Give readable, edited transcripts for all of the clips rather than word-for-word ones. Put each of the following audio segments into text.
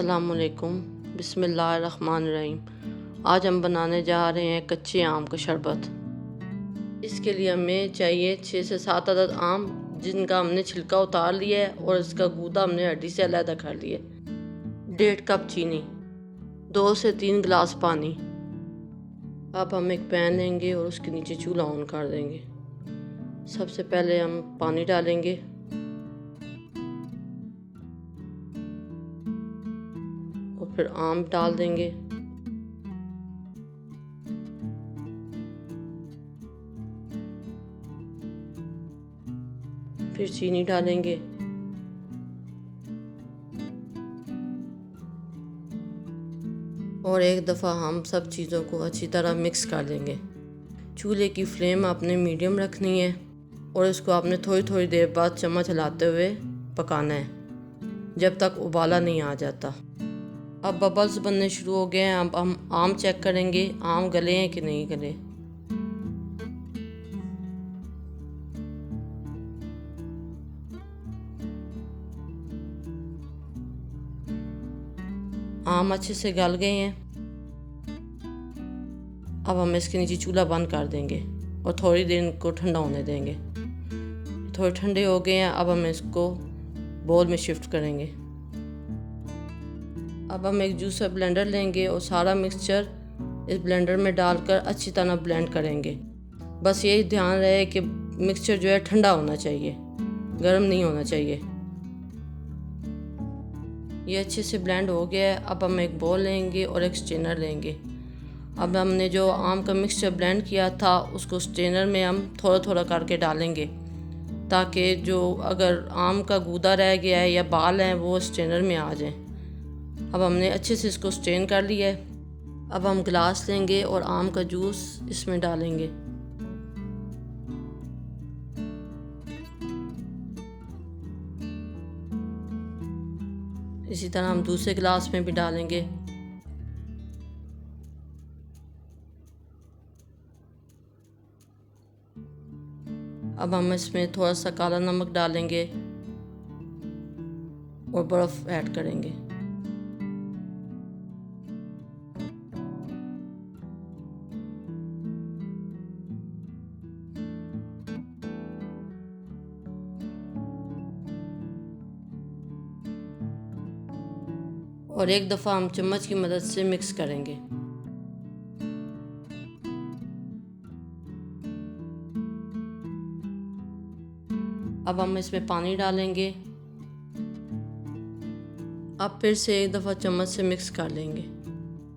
अस्सलामुअलैकुम, बिस्मिल्लाहिर्रहमानिर्रहीम। आज हम बनाने जा रहे हैं कच्चे आम का शरबत। इसके लिए हमें चाहिए 6 से 7 अदद आम, जिनका हमने छिलका उतार लिया है और इसका गूदा हमने हड्डी से अलग कर लिया। 1.5 कप चीनी, 2 से 3 गिलास पानी। अब हम एक पैन लेंगे और उसके नीचे चूल्हा ऑन कर देंगे। सबसे पहले हम पानी डालेंगे, और फिर आम डाल देंगे। फिर चीनी डालेंगे, और एक दफ़ा हम सब चीज़ों को अच्छी तरह मिक्स कर देंगे। चूल्हे की फ्लेम आपने मीडियम रखनी है और इसको आपने थोड़ी थोड़ी देर बाद चम्मच हिलाते हुए पकाना है, जब तक उबाला नहीं आ जाता। अब बबल्स बनने शुरू हो गए हैं। अब हम आम चेक करेंगे, आम गले हैं कि नहीं गले। आम अच्छे से गल गए हैं। अब हम इसके नीचे चूल्हा बंद कर देंगे और थोड़ी देर इनको ठंडा होने देंगे। थोड़े ठंडे हो गए हैं। अब हम इसको बोल में शिफ्ट करेंगे। अब हम एक जूसर ब्लेंडर लेंगे और सारा मिक्सचर इस ब्लेंडर में डालकर अच्छी तरह ब्लेंड करेंगे। बस यही ध्यान रहे कि मिक्सचर जो है ठंडा होना चाहिए, गर्म नहीं होना चाहिए। ये अच्छे से ब्लेंड हो गया है। अब हम एक बोल लेंगे और एक स्ट्रेनर लेंगे। अब हमने जो आम का मिक्सचर ब्लेंड किया था उसको स्ट्रेनर में हम थोड़ा थोड़ा करके डालेंगे, ताकि जो अगर आम का गूदा रह गया है या बाल हैं वो स्ट्रेनर में आ जाएं। अब हमने अच्छे से इसको स्ट्रेन कर लिया है। अब हम गिलास लेंगे और आम का जूस इसमें डालेंगे। इसी तरह हम दूसरे गिलास में भी डालेंगे। अब हम इसमें थोड़ा सा काला नमक डालेंगे और बर्फ़ ऐड करेंगे। और एक दफ़ा हम चम्मच की मदद से मिक्स करेंगे। अब हम इसमें पानी डालेंगे। अब फिर से एक दफ़ा चम्मच से मिक्स कर लेंगे।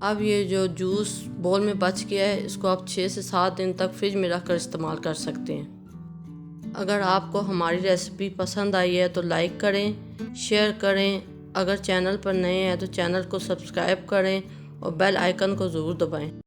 अब ये जो जूस बोल में बच गया है, इसको आप 6 से 7 दिन तक फ्रिज में रख कर इस्तेमाल कर सकते हैं। अगर आपको हमारी रेसिपी पसंद आई है तो लाइक करें, शेयर करें। अगर चैनल पर नए हैं तो चैनल को सब्सक्राइब करें और बेल आइकन को ज़रूर दबाएं।